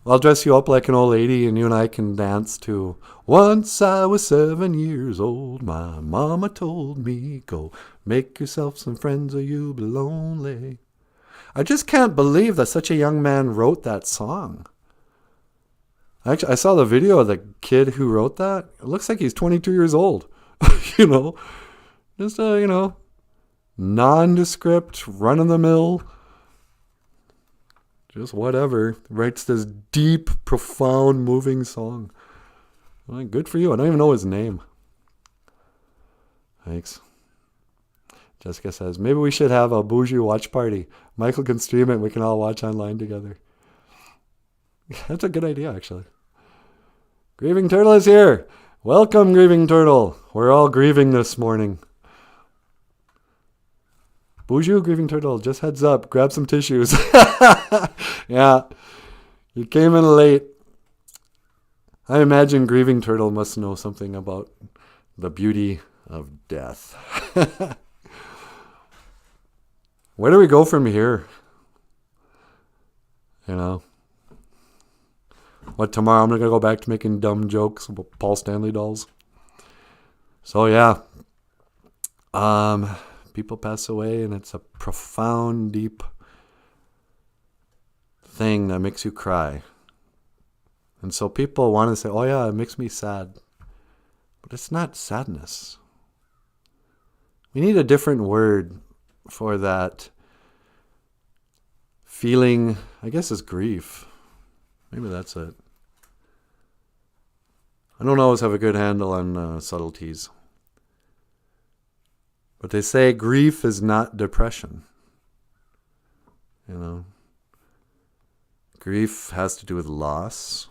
[SPEAKER 4] I'll dress you up like an old lady and you and I can dance to Once I was 7 years old, my mama told me, go make yourself some friends or you'll be lonely. I just can't believe that such a young man wrote that song. Actually, I saw the video of the kid who wrote that. It looks like he's 22 years old. Just nondescript, run-of-the-mill, just whatever. Writes this deep, profound, moving song. Well, good for you. I don't even know his name. Thanks. Jessica says, maybe we should have a Boozhoo watch party. Michael can stream it and we can all watch online together. That's a good idea, actually. Grieving Turtle is here. Welcome, Grieving Turtle. We're all grieving this morning. Boozhoo, Grieving Turtle, just heads up. Grab some tissues. Yeah. You came in late. I imagine Grieving Turtle must know something about the beauty of death. Where do we go from here? What, tomorrow I'm going to go back to making dumb jokes about Paul Stanley dolls? So, yeah. People pass away, and it's a profound, deep thing that makes you cry. And so people want to say, oh, yeah, it makes me sad. But it's not sadness. We need a different word for that feeling. I guess is grief. Maybe that's it. I don't always have a good handle on subtleties. But they say grief is not depression. Grief has to do with loss.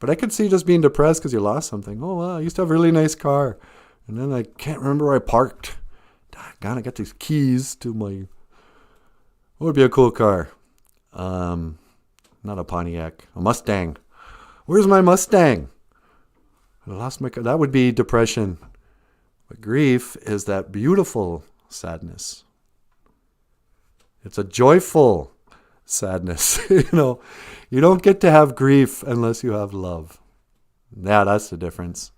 [SPEAKER 4] But I could see just being depressed because you lost something. Oh, wow, I used to have a really nice car. And then I can't remember where I parked. God, I got these keys to my... What would be a cool car? Not a Pontiac. A Mustang. Where's my Mustang? I lost my car. That would be depression. But grief is that beautiful sadness. It's a joyful sadness. You don't get to have grief unless you have love. Yeah, that's the difference.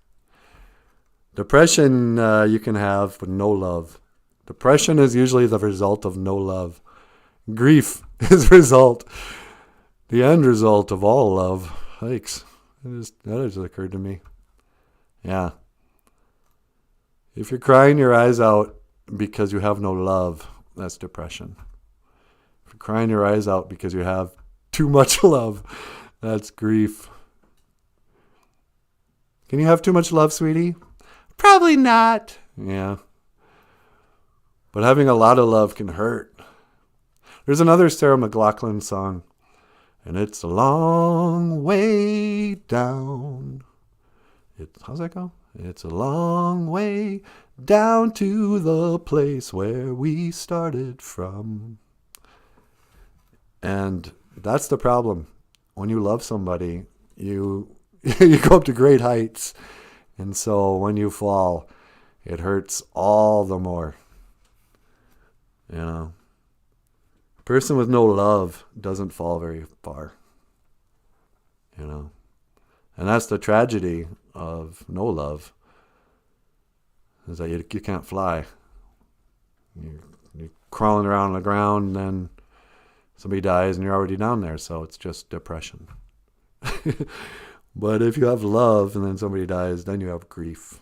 [SPEAKER 4] Depression you can have with no love. Depression is usually the result of no love. Grief is result The end result of all love. Yikes. That just occurred to me. Yeah. If you're crying your eyes out because you have no love, that's depression. If you're crying your eyes out because you have too much love, that's grief. Can you have too much love, sweetie? Probably not. Yeah. But having a lot of love can hurt. There's another Sarah McLachlan song, and it's a long way down. How's that go? It's a long way down to the place where we started from. And that's the problem. When you love somebody, you go up to great heights. And so when you fall, it hurts all the more. You know, a person with no love doesn't fall very far. You know, and that's the tragedy of no love, is that you can't fly. You're crawling around on the ground, and then somebody dies and you're already down there, so it's just depression. But if you have love and then somebody dies, then you have grief.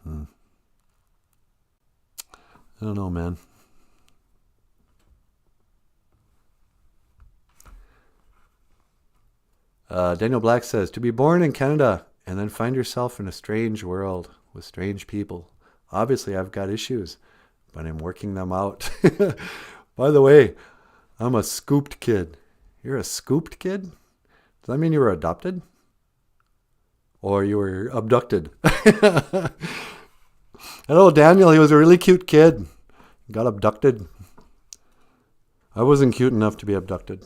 [SPEAKER 4] I don't know, man. Daniel Black says, to be born in Canada and then find yourself in a strange world with strange people. Obviously, I've got issues, but I'm working them out. By the way, I'm a scooped kid. You're a scooped kid? Does that mean you were adopted? Or you were abducted? Hello, Daniel. He was a really cute kid. He got abducted. I wasn't cute enough to be abducted.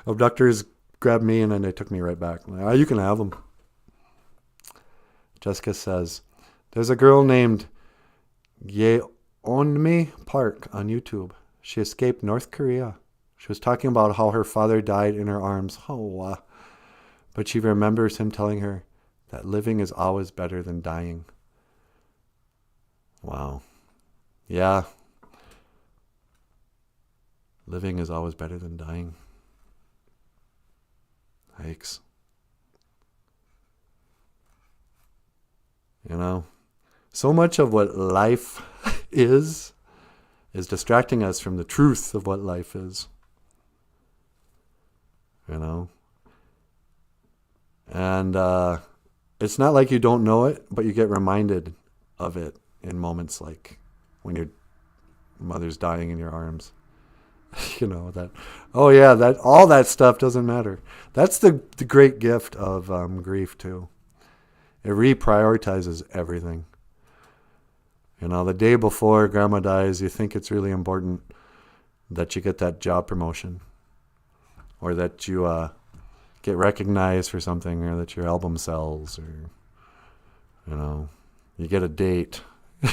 [SPEAKER 4] Abductors grabbed me and then they took me right back. Like, oh, you can have them. Jessica says, there's a girl named GOFUNDME Park on YouTube. She escaped North Korea. She was talking about how her father died in her arms. Oh, but she remembers him telling her that living is always better than dying. Wow. Yeah. Living is always better than dying. Yikes. You know, so much of what life is distracting us from the truth of what life is. You know? And it's not like you don't know it, but you get reminded of it in moments like when your mother's dying in your arms. You know, that, oh yeah, that all that stuff doesn't matter. That's the great gift of grief too. It reprioritizes everything. You know, the day before grandma dies, you think it's really important that you get that job promotion, or that you get recognized for something, or that your album sells, or, you know, you get a date.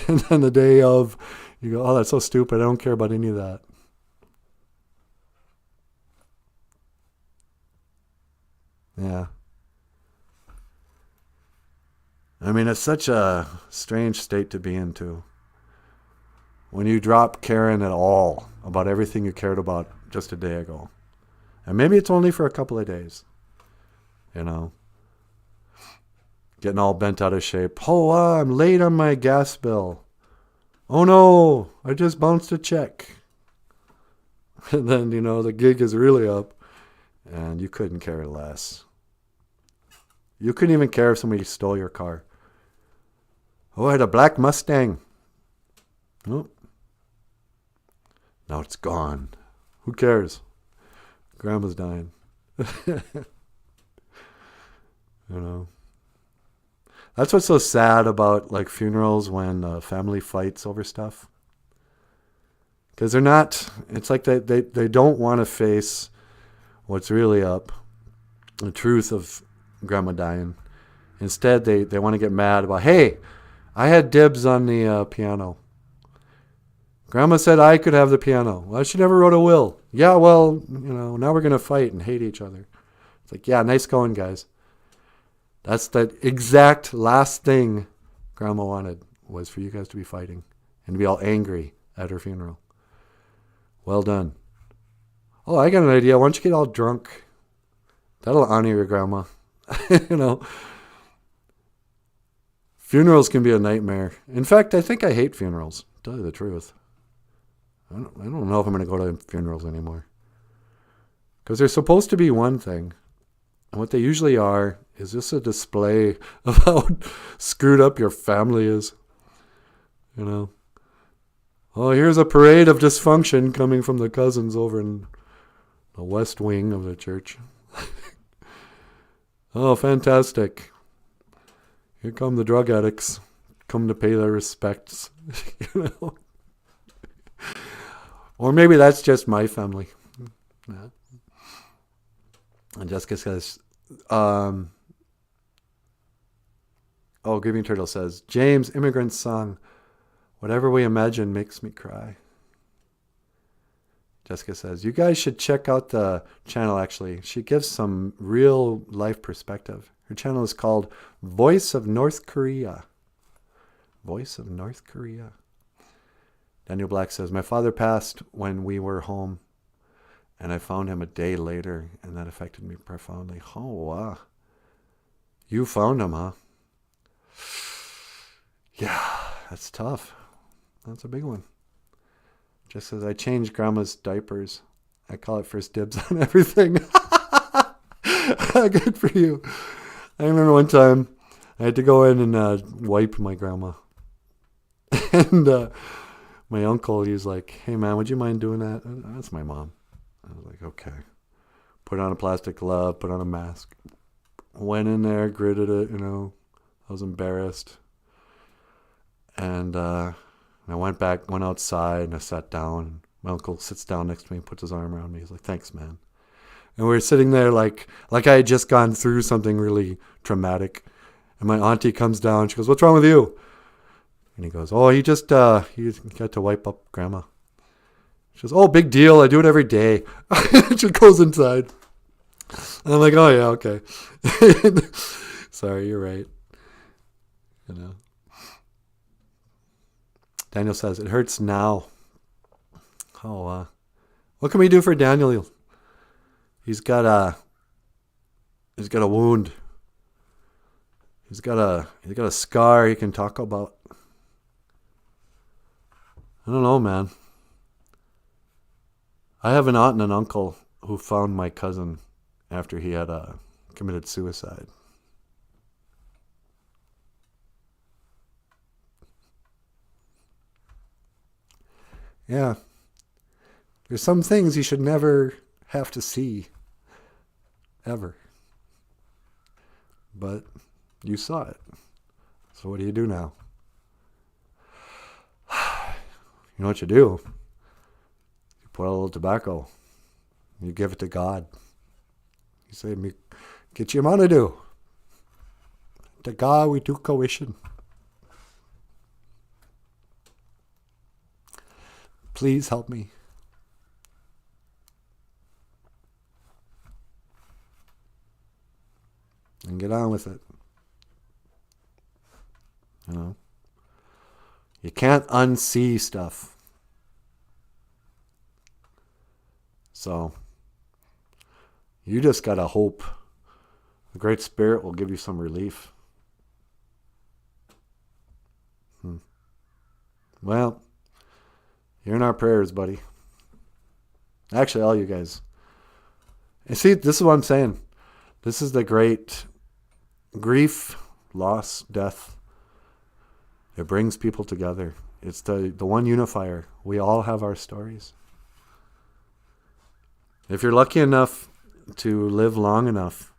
[SPEAKER 4] And then the day of, you go, oh, that's so stupid. I don't care about any of that. Yeah. I mean, it's such a strange state to be in, too. When you drop caring at all about everything you cared about just a day ago. And maybe it's only for a couple of days. You know. Getting all bent out of shape. Oh, I'm late on my gas bill. Oh, no, I just bounced a check. And then, you know, the gig is really up. And you couldn't care less. You couldn't even care if somebody stole your car. Oh, I had a black Mustang. Nope. Now it's gone. Who cares? Grandma's dying. You know. That's what's so sad about like funerals, when family fights over stuff. Because they're not, it's like they don't want to face what's really up, the truth of grandma dying. Instead, they want to get mad about, hey, I had dibs on the piano. Grandma said I could have the piano. Well, she never wrote a will. Yeah, well, you know, now we're going to fight and hate each other. It's like, yeah, nice going, guys. That's the exact last thing grandma wanted, was for you guys to be fighting and to be all angry at her funeral. Well done. Oh, I got an idea. Why don't you get all drunk? That'll honor your grandma. You know, funerals can be a nightmare. In fact, I think I hate funerals, to tell you the truth. I don't know if I'm going to go to funerals anymore. Because they're supposed to be one thing. And what they usually are is just a display of how screwed up your family is. You know. Oh, here's a parade of dysfunction coming from the cousins over in the west wing of the church. Oh, fantastic. Here come the drug addicts. Come to pay their respects. You know? Or maybe that's just my family. Yeah. And Jessica says, Grieving Turtle says, James, Immigrant Song, whatever we imagine makes me cry. Jessica says, you guys should check out the channel, actually. She gives some real life perspective. Her channel is called Voice of North Korea. Voice of North Korea. Daniel Black says, my father passed when we were home, and I found him a day later, and that affected me profoundly. Oh, wow. You found him, huh? Yeah, that's tough. That's a big one. Just as I changed Grandma's diapers, I call it first dibs on everything. Good for you. I remember one time I had to go in and wipe my grandma. And my uncle, he was like, hey man, would you mind doing that? That's my mom. I was like, okay. Put on a plastic glove, put on a mask. Went in there, gritted it, you know. I was embarrassed. And I went outside, and I sat down. My uncle sits down next to me and puts his arm around me. He's like, thanks, man. And we were sitting there like I had just gone through something really traumatic. And my auntie comes down. She goes, what's wrong with you? And he goes, oh, he got to wipe up Grandma. She goes, oh, big deal. I do it every day. She goes inside. And I'm like, oh, yeah, okay. Sorry, you're right. You know. Daniel says, it hurts now. Oh, what can we do for Daniel? He's got a wound. He's got a scar he can talk about. I don't know, man. I have an aunt and an uncle who found my cousin after he had committed suicide. Yeah. There's some things you should never have to see. Ever. But you saw it. So what do you do now? You know what you do? You put a little tobacco. You give it to God. You say, get your money do. To God we do coition. Please help me. And get on with it. You know? You can't unsee stuff. So, you just gotta hope the Great Spirit will give you some relief. Well, you're in our prayers, buddy. Actually, all you guys. And see, this is what I'm saying. This is the great grief, loss, death. It brings people together. It's the one unifier. We all have our stories. If you're lucky enough to live long enough,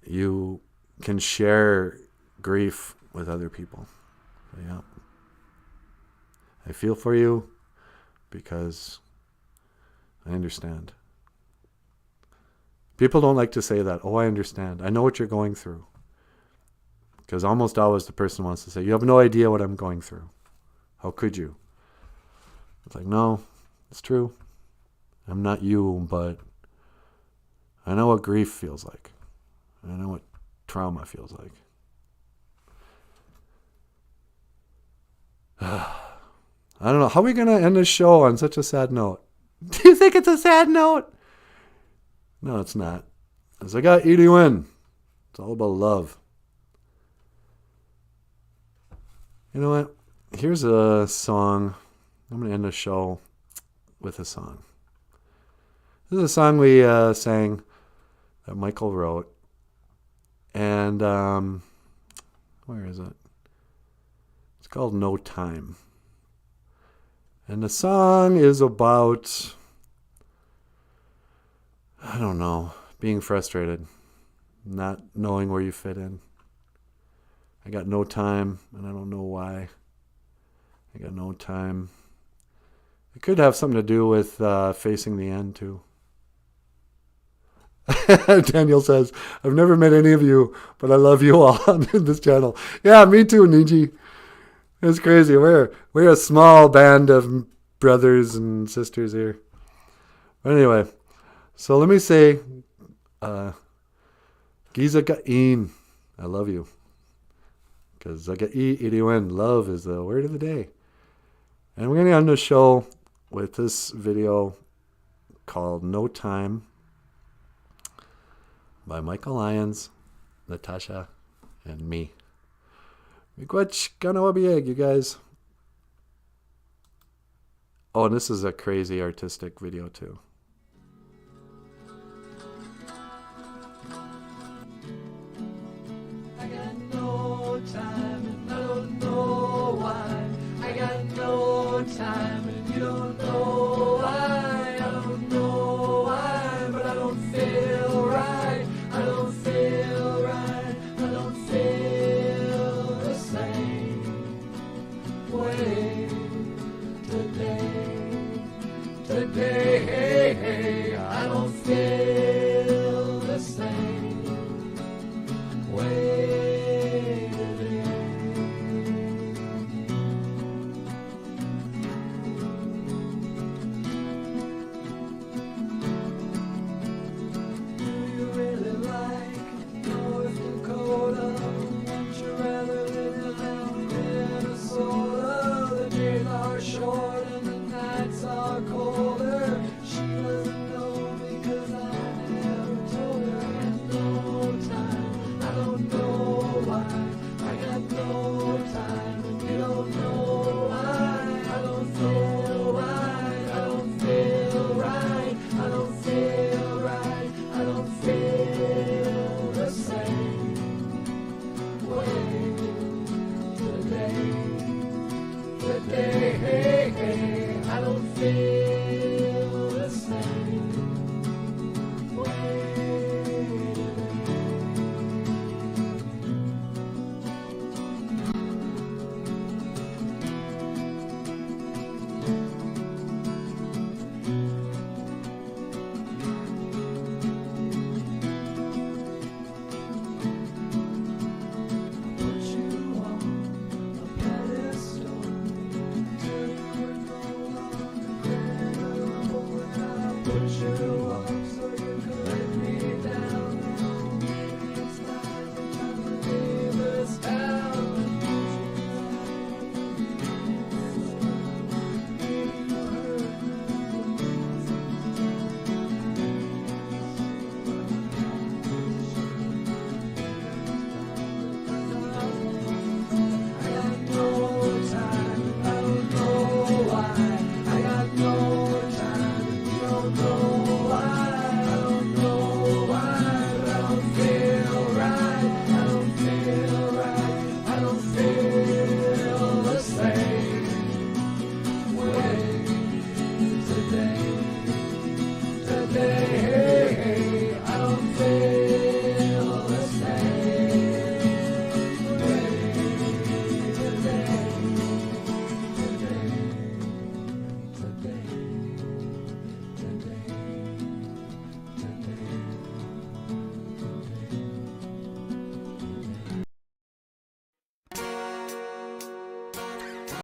[SPEAKER 4] you can share grief with other people. So, yeah. I feel for you because I understand. People don't like to say that. Oh, I understand. I know what you're going through. Because almost always the person wants to say, you have no idea what I'm going through. How could you? It's like, no, it's true. I'm not you, but I know what grief feels like. I know what trauma feels like. I don't know. How are we going to end this show on such a sad note? Do you think? think it's a sad note. No, it's not. As I got 81. It's all about love. You know what? Here's a song. I'm going to end the show with a song. This is a song we sang that Michael wrote. And where is it? It's called No Time. And the song is about, I don't know, being frustrated, not knowing where you fit in. I got no time, and I don't know why. I got no time. It could have something to do with facing the end, too. Daniel says, I've never met any of you, but I love you all on this channel. Yeah, me too, Niji. It's crazy. We're a small band of brothers and sisters here. But anyway, so let me say, Giza Ga'in, I love you. Because Zaga'i Iriwen, love is the word of the day. And we're going to end the show with this video called No Time by Michael Lyons, Natasha, and me. Miigwech Ganawabieg, you guys. Oh, and this is a crazy artistic video too.
[SPEAKER 3] I got no time and I don't know why. I got no time and you don't know why. I don't know why, but I don't feel right. I don't feel right. I don't feel the same way today. Today, I don't feel the same way today. Do you really like North Dakota? Won't you rather live in Minnesota? The days are short and the nights are colder. She doesn't know because I never told her. I got no time, I don't know why. I got no time and you don't know why. I don't feel right, I don't feel right. I don't feel right, I don't feel the same way today. Today, I don't feel the same way Put you on a pedestal till you were no longer credible, and I put you up so you could let me down. Now maybe it's time for time to leave this town. Maybe you heard I got no time, I don't know why. I got no time, you don't know why. I don't know why, but I don't feel right. I don't feel right. I don't feel the same way today.